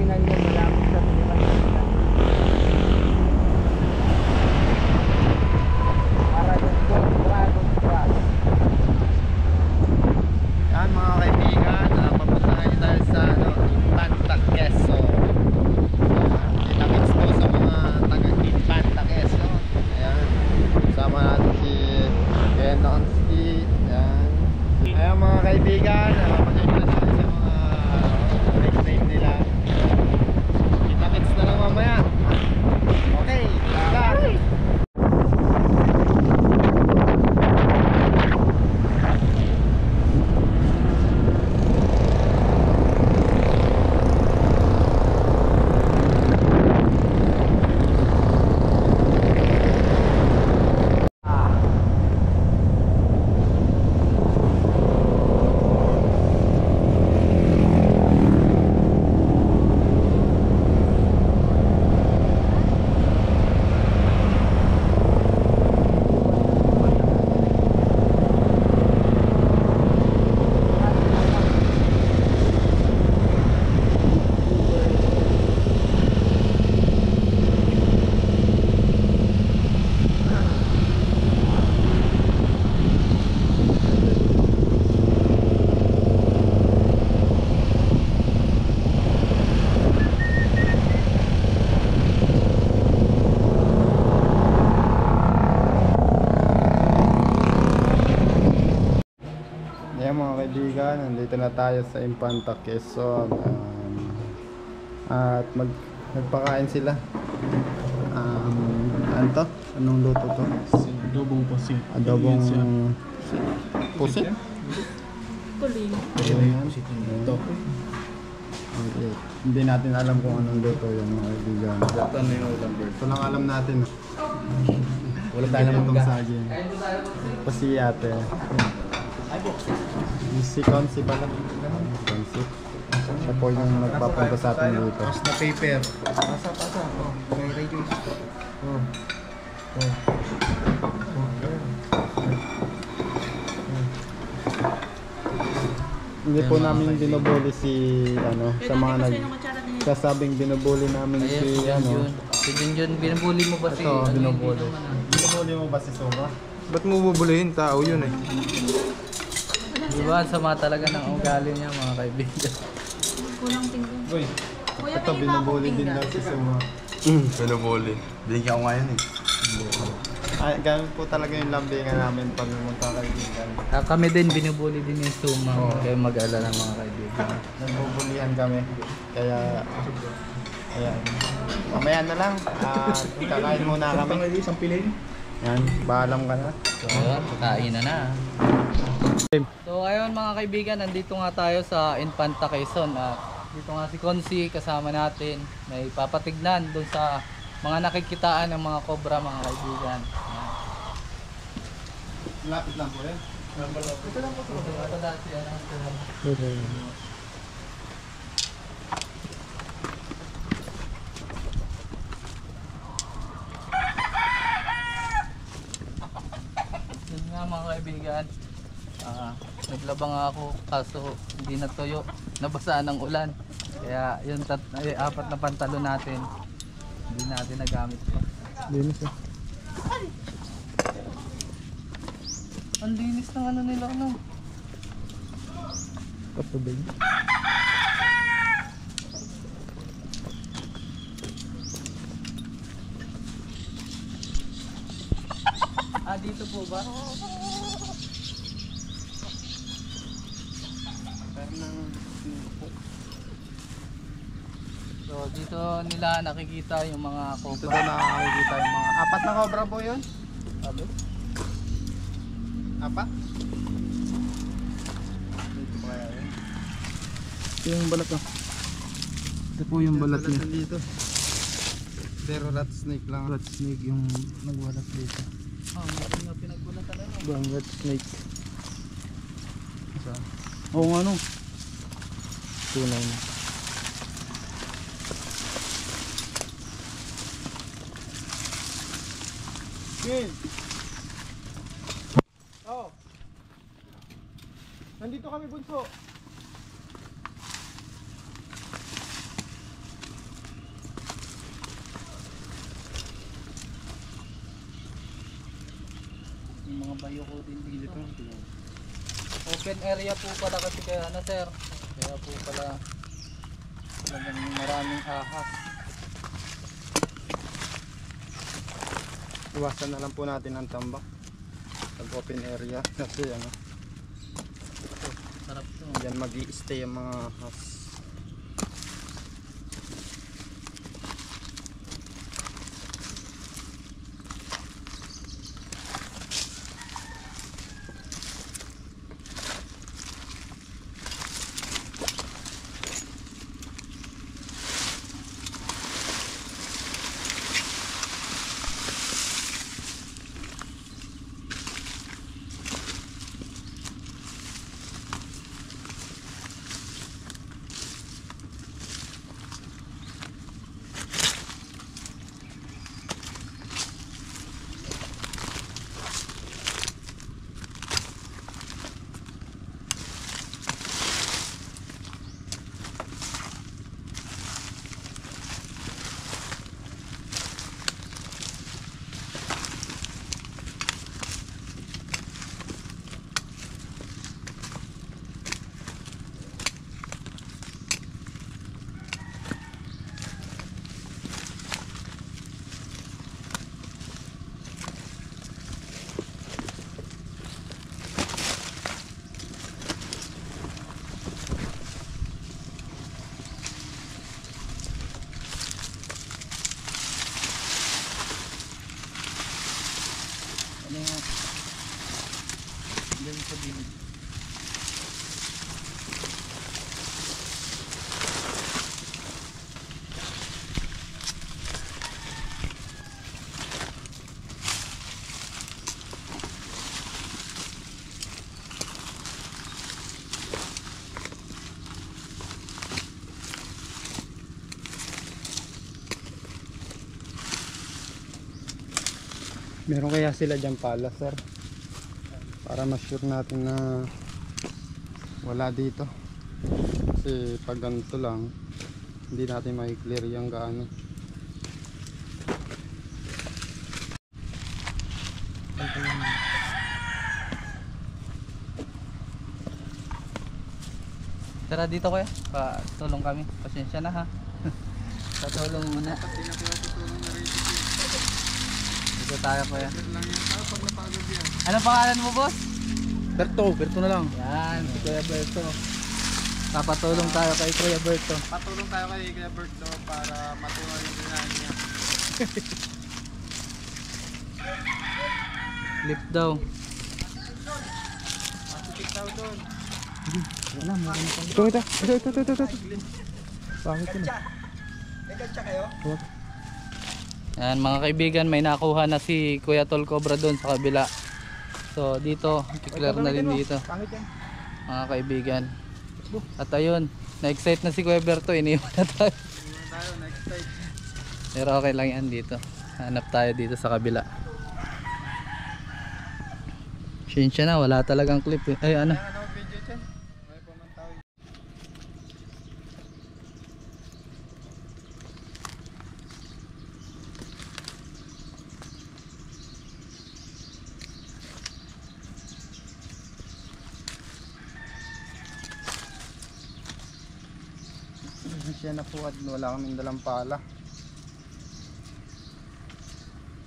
Pinanggalingan niya malapit sa Pilipinas. Para yung dragon grass. Yan mga kaibigan, papuntahan tayo sa Infanta Quezon. Kita-kits po sa mga taga-Infanta Quezon. Ayan, sama natin si Kenonski. Ayan. Ayan mga kaibigan, pasensya na sa mga nickname nila. Kita-kits na lang mamaya. Okay, start! Ayan mga kaibigan, nandito na tayo sa Infanta Quezon. At nagpakain sila. Ano to? Anong luto to? Adobong pusit. Adobong pusit? Tuling. Pusit ito. Okay. Hindi natin alam kung anong luto yun mga kaibigan. Ito na yung ulam bird. Ito lang alam natin. Wala tayo ng Itong mangga. saging. Kasi ate. Si Consi pala. Consi. Siya po yung nagpapunta sa atin dito. Tapos na paper. Pasa. Oh, may radios. Oh. Hindi po namin binubuli si sa mga nagsasabing binubuli namin si Si Junjun, binubuli mo ba si... Ito, binubuli. Binubuli mo ba si Suma? Ba't mo bubulihin? Tao yun eh. Diba, sama talaga ng ugali niya mga kaibigan. Kulang pinggan. Uy, Kuya, ito pwede ba ako binubuli din pinggan? daw si Suma. Binubuli. Binigyan ko ngayon eh. Ay, ganun po talaga yung lambingan namin pag pumunta kaibigan. Kami din, binubuli din yung Suma. Oo. Kaya mag-alala mga kaibigan. Nagbubulihan kami. Kaya, ayan. Mamaya na lang. Kakain muna kami. Isang piling. Yan, paalam ka na. So, ayun, kain na. So, ayun mga kaibigan, nandito nga tayo sa Infanta Quezon. Dito nga si Consi, kasama natin. May papatignan doon sa mga nakikitaan ng mga cobra mga kaibigan. Ayan. Lapit lang po yan. Ito lang po ito dati. Yun nga mga kaibigan. Naglaba nga ako kaso hindi natuyo. Nabasa ng ulan. Kaya yung apat na pantalon natin hindi natin nagamit pa. Linis eh. Ang linis ng ano nila Patubig. Dito po ba? So dito nila nakikita yung mga Ito cobra. na nakakita yung mga apat na cobra po yun? Sabi? Apat? Dito pa kaya yun? Ito yung balat ko. Ito po yung balat niya. Dito. Pero rat snake lang. Rat snake yung nagwalat dito. Meron nga pinagbulatan na yun. Bang rat snake. Isa. Oo nga no. Tunay na. Gil! Oh! Nandito kami bunso. nakayuko din dito. Open area po pala kasi kaya ano sir. Kaya po pala talagang maraming ahas. Iwasan na lang po natin ang tambak pag open area kasi ano, Sarap to. diyan mag-i-stay ang mga ahas. Ano yung dyan sa bin. Meron kaya sila dyan pala sir, para ma-sure natin na wala dito, kasi pag ganito lang hindi natin mai-clear yung gaano. Tara dito kuya, patulong kami. Pasensya na ha. Patulong muna. Dito tayo kuya. Anong pangalan mo boss? Berto na lang. Yan, si Kuya Berto. Papatulong tayo kay Kuya Berto. Patulong tayo kay Kuya Berto para matuloy yung ginagawa niya. Lift daw. Masitik daw doon. Wala mo ano pa. Ito. Bakit yun? Yan mga kaibigan, may nakuha na si Kuya Tol Cobra doon sa kabila. So dito, i-clear na din dito. Mga kaibigan. At ayun, na-excite na si Kuya Berto, iniwan na tayo. Next time. Pero okay lang yan dito. Hanap tayo dito sa kabila. Sinsya na, wala talagang clip eh. Ay ano. Ano video dyan? May pumantaw. Siya na po at wala kaming dalang pala.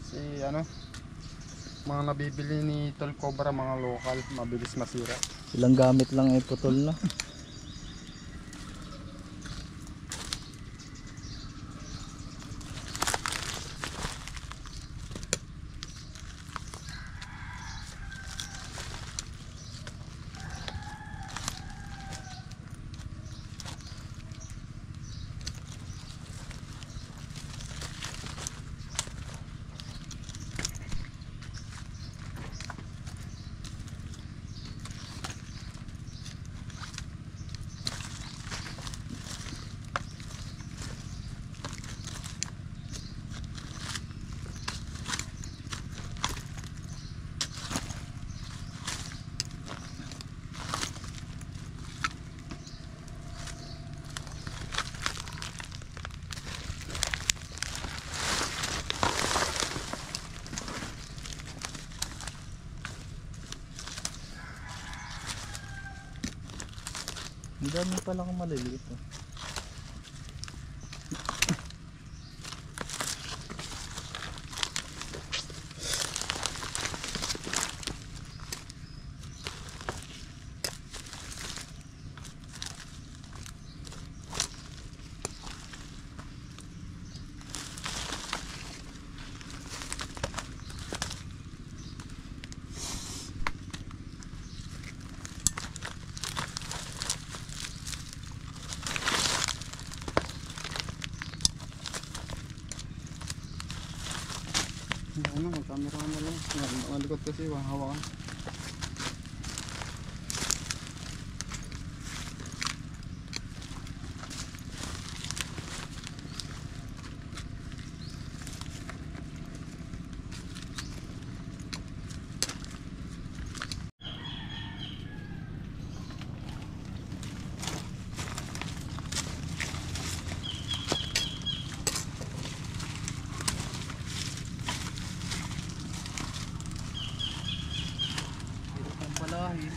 Si ano, mga nabibili ni Tol Cobra, mga local, mabilis masira. Ilang gamit lang ay putol na. dami pala kung maliliit. Oh. Ano, mag-camera ka na lang. Malikot kasi, hawakan. Hirap ng palahin.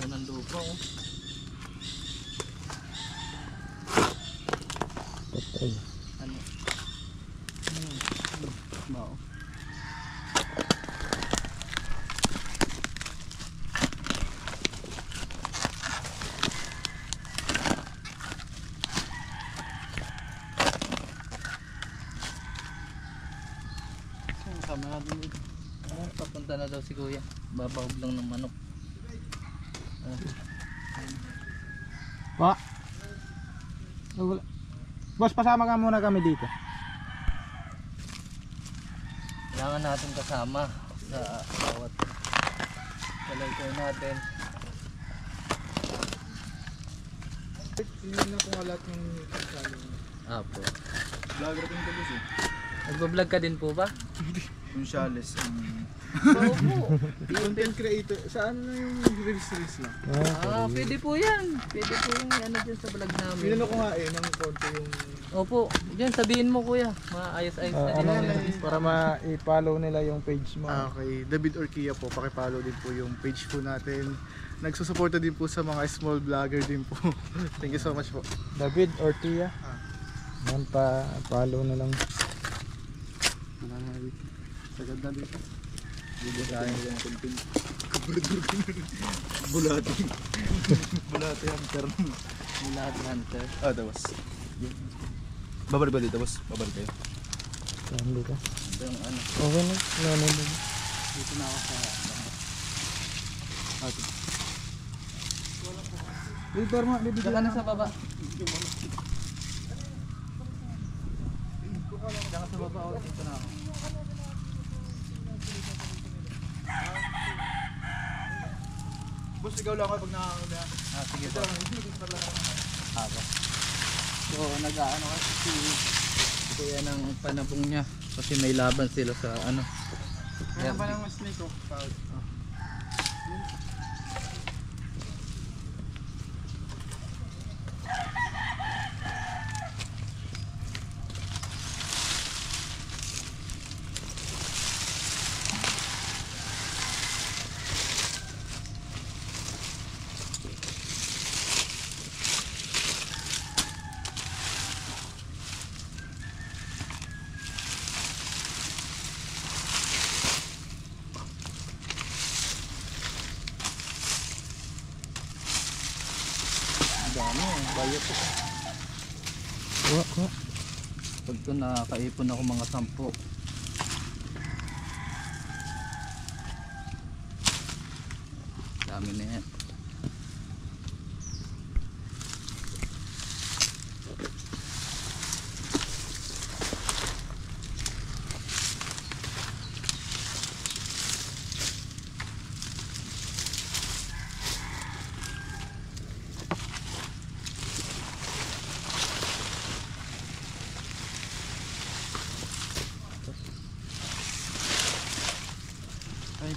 Ganda ng lupa oh. Patay. Ano? Bao. Kasama natin dito. Papunta na daw si kuya. Babawag lang ng manok. Pa. Boss, pasama ka muna kami dito. Kailangan natin kasama sa bawat kalaykoy natin. Tingnan na kung lahat yung kasali. Apo. Vlogger ko nito boss eh. Nagbablog ka din po ba? Yung Shales. Opo. Content creator. Saan na yung reels lang? Ah, pwede po yan. Pwede po yung ano dyan sa vlog namin. Minano ko nga eh, ng konti yung... Opo. Diyan sabihin mo kuya. Maayos-ayos na din. para ma-follow nila yung page mo. Okay, David Orquia po. Paki-follow din po yung page po natin. Nagsusuporta din po sa mga small vlogger din po. Thank you so much po. David Ortia. Man pa follow na lang. Sagad na dito. Bigyan tayo yung content. Bulating. Bulating hunter. Lahat hunter. Ah, tapos. Babalik ba dito, boss? Babalik kayo. Saan dito? Ito yung ano. Okay na. Wala na. Dito na ako sa Ate. Diyan ka na sa baba. Diyan ka sa baba. Oh. Dito na ako. Boss, ikaw lang ako pag nakakuna. Ah, sige po. Ako. So, nag-ano kasi si kuya ng panabong niya. Kasi may laban sila sa ano. Kaya pa ng snake ko. Dami eh. Bayot ito. Kuha. Pag ito nakakaipon ako mga 10. Dami na yan.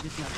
Gitna.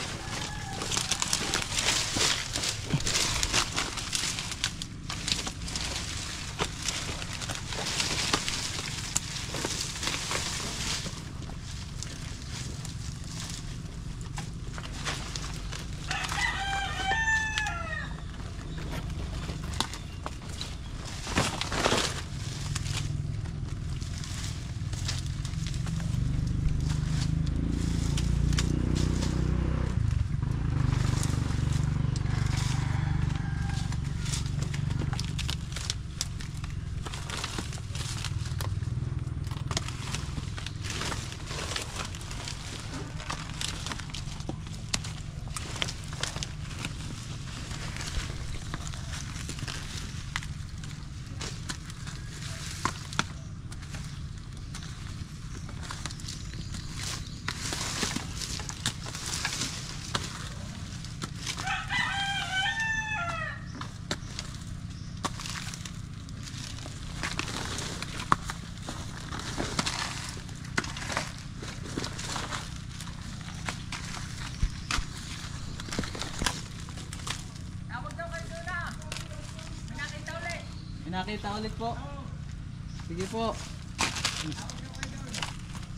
Pinakita ulit po. Sige po.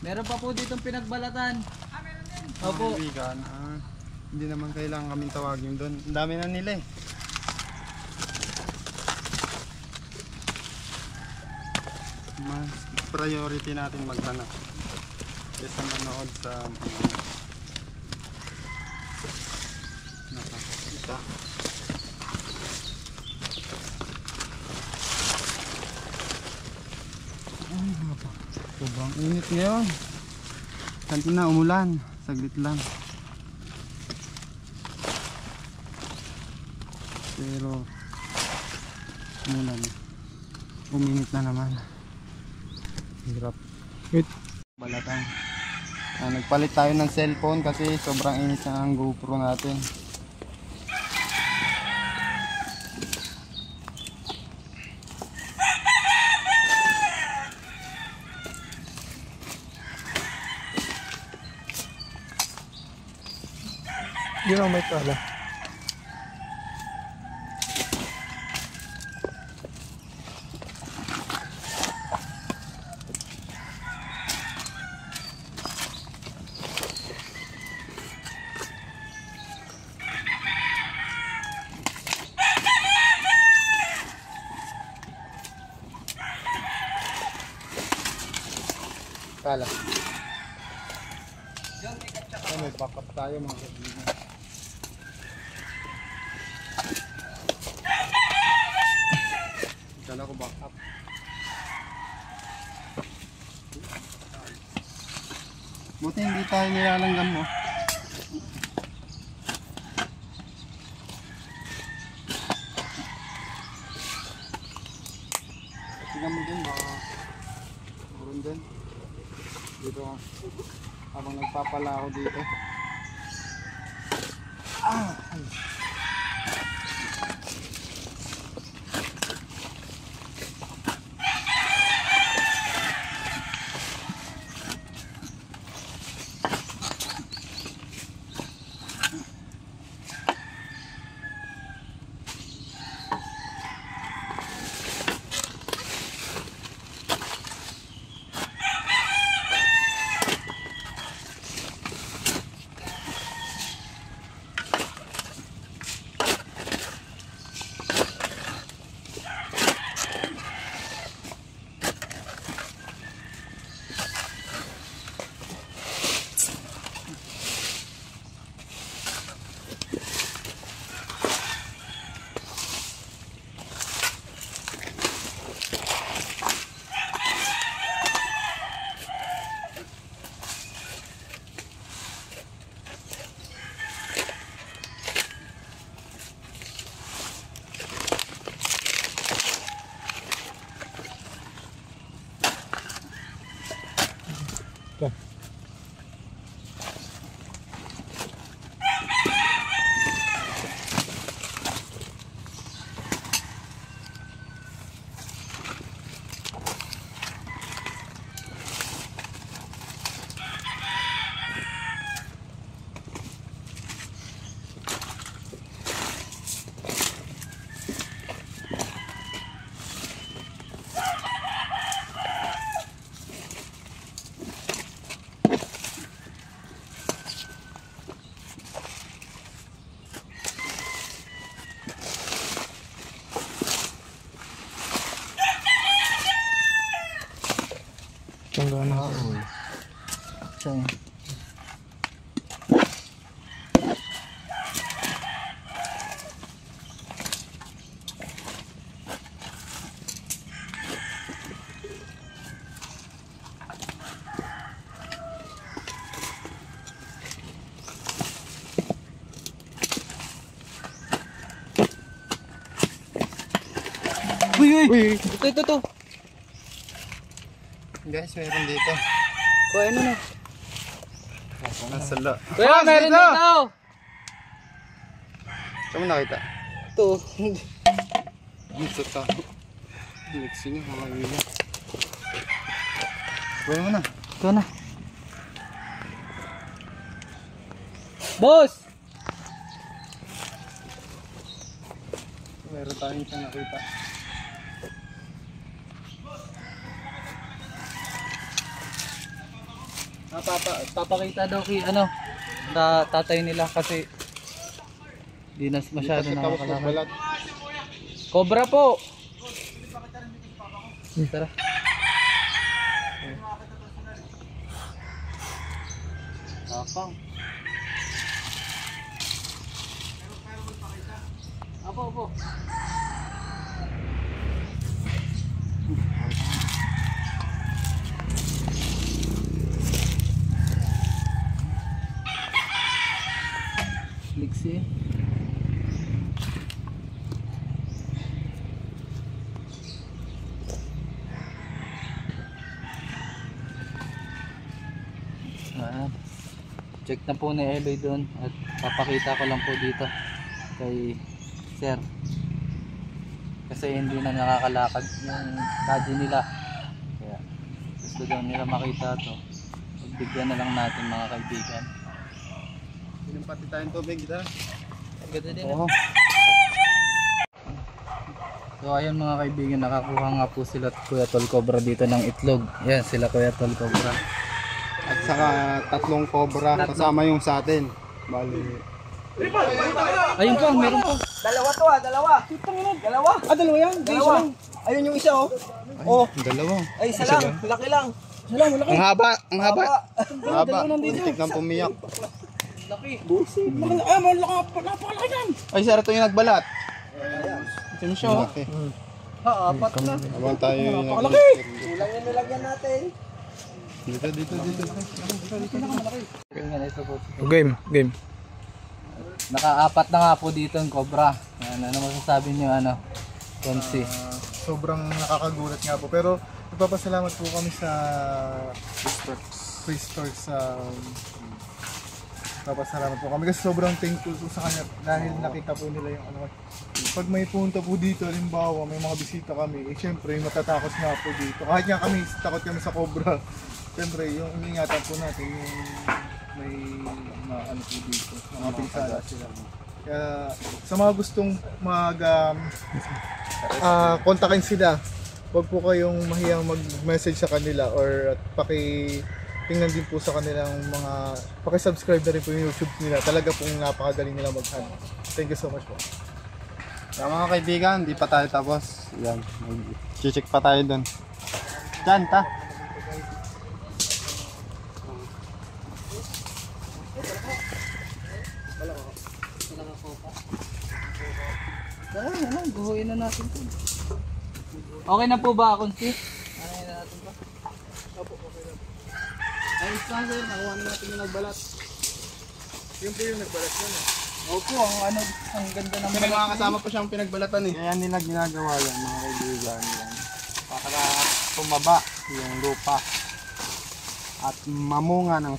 Meron pa po ditong pinagbalatan. Opo. Kaibigan, hindi naman kailangan kaming tawagin doon. Ang dami na nila eh. Mas priority natin maghanap kaysa manood sa nakakita. Sobrang init ngayon. Kanti na umulan. Saglit lang. Pero umulan. Uminit na naman. Hirap. Wait. Balatan. Nagpalit tayo ng cellphone kasi sobrang init na ang GoPro natin. Yun ang may pala. Kala. May backup tayo mga kaibigan. Kala ko backup. Buti hindi tayo nilalanggam mo. Tingnan mo din baka meron din. Dito habang nagpapala ako dito. Ay. Itong gana. Siya yun. Uy! Ito. Guys, meron dito. Kuha ano na. Nasa la. Kuya, meron dito! Saan mo nakita? Ito. Dito ta. Mixing niya, mga ilo. Kuha mo na. Ito na. Boss! Meron tayong isang nakita. Papakita daw kay tatay nila kasi di na masyado Kasi tapos nakakalakad. magbalat. Cobra po! Tara. Tapang. Opo. Liksi. Check na po ni Eloy doon at papakita ko lang po dito kay Sir kasi hindi na nakakalakad yung daddy nila, kaya gusto daw nila makita to. Pagbigyan na lang natin mga kaibigan. Pati tayong tubig, ha? Ganda din. Oo. So ayun mga kaibigan, nakakuha nga po sila Kuya Tol Cobra dito ng itlog. Yan sila Kuya Tol Cobra. At saka 3 cobra kasama yung sa atin. Bali. Ayun po, meron po. Dalawa. Dalawa. Dalawa yan. Dalawa. Ayun yung isa, oh. Oh, Dalawa. ay isa lang. Laki lang. Ang haba. Haba. Muntik nang pumiyak. Ay, napakalaki yan. Ay, sir, ito yung nagbalat. Ito siya, oh. Apat na. Habang tayo yung Napakalaki. Kulang yung nilagyan natin. Dito. Game. Naka-4 na nga po dito yung Cobra. Ano masasabi niyo Konsi? Sobrang nakakagulat nga po. Pero nagpapasalamat po kami sa Free Stores. Nagpapasalamat po kami kasi sobrang thankful po sa kanya dahil nakita po nila yung pag may punta po dito, halimbawa may mga bisita kami, syempre matatakot nga po dito. Kahit nga kami, takot kami sa Cobra. Siyempre, yung ingatan po natin yung may ano po dito, mga pinsala sila. Kaya sa mga gustong kontakin sila, huwag po kayong mahiyang mag-message sa kanila or tingnan din po sa kanilang paki-subscribe na rin po yung YouTube nila. Talaga pong napakagaling nila mag-hunt. Thank you so much po. Sa mga kaibigan, di pa tayo tapos. Yan, mag-check pa tayo dun. Diyan, ta. Guhuin na natin to. Okay na po ba, Konsi? Ano na natin to? Ay, sir, nakuha na natin yung nagbalat. Yung po yung nagbalat nun eh. Opo, ang ganda ng Kasi mga kasama po siyang pinagbalatan eh. Kaya nila ginagawa yan mga kaibigan yan. Para tumaba yung lupa. At mamunga ng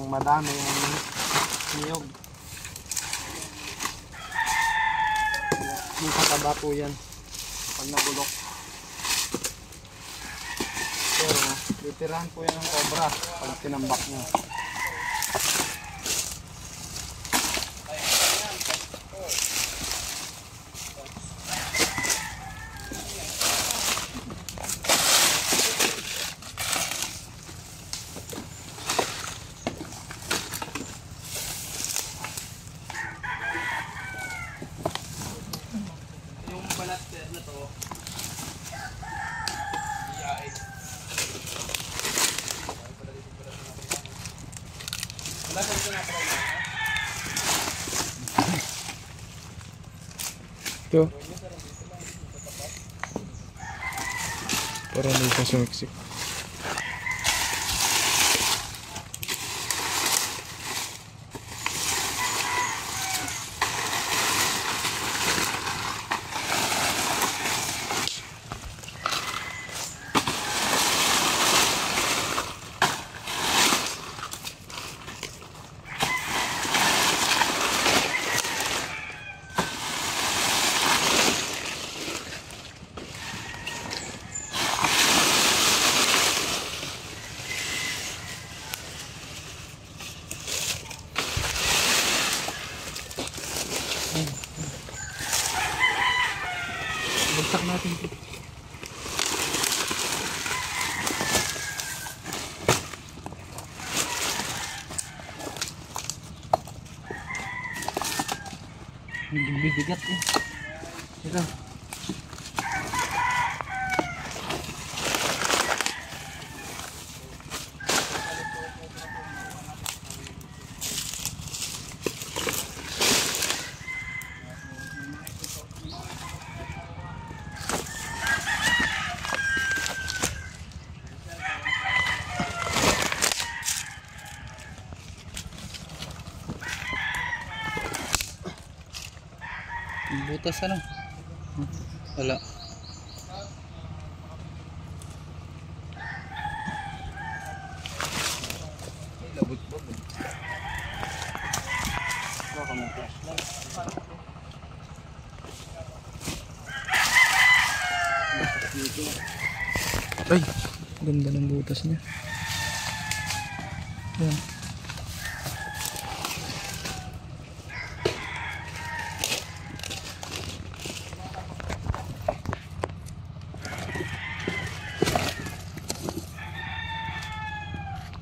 madami yung niyog. Yung kataba po yan. Pag nabulok. Pero, titirahan po yan ng cobra pag tinambak nyo. Ito. Para hindi ka sumiksik. Bagsak natin ito. Hindi bibigat eh. Ito. Butas ano? Wala. Ay, ganda ng butas niya. Yan.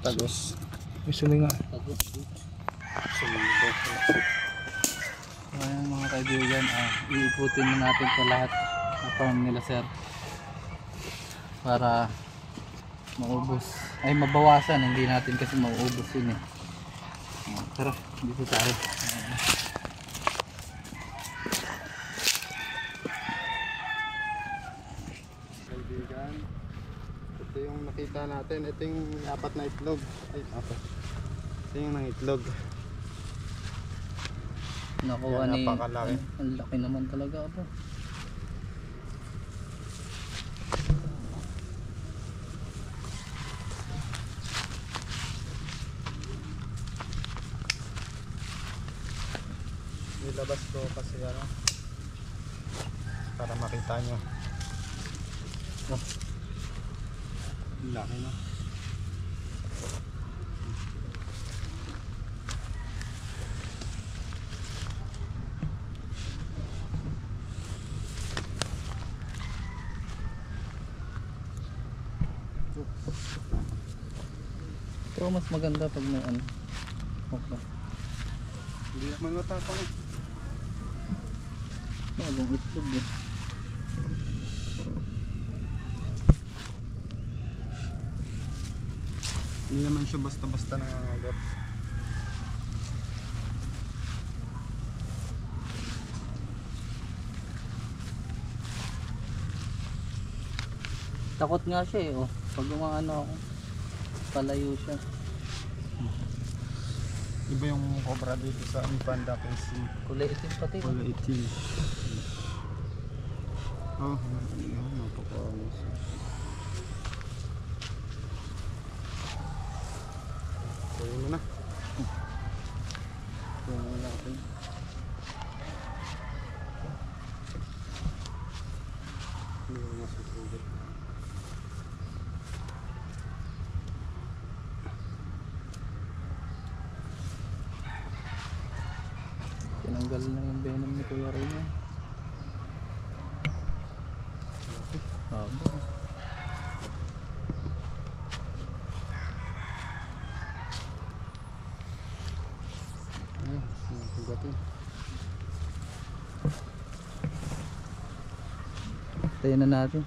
Tagos. May suminga. Ayan mga kaibigan, iikutin na natin sa lahat na farm nila sir para maubos, ay mabawasan, hindi natin kasi mauubos yun eh. Tara, dito tayo. Kaibigan, ito yung nakita natin. Ito yung apat na itlog. Ay, apat. Ito yung nang itlog. Nakuha Yan, ni, napakalaki. ang laki naman talaga po. Nilabas ko kasi ano, para makita nyo. Oh, laki na. Pero mas maganda pag may ano. Okay. Hindi naman matapang. Bagong itlog eh. Hindi naman siya basta-basta nangangagat. Takot nga siya eh, oh. Pag umaano ako, palayo siya. Iba yung cobra dito sa Impanda kasi Kulay itim pati. wala itim. Oh, napakaangas. Kaya mo na. Kaya mo natin. Hindi mo masusugat. Tinanggal na yung venom ni Kuya Reyna. Haba. Ayun, sinasugatin. Tayo na natin.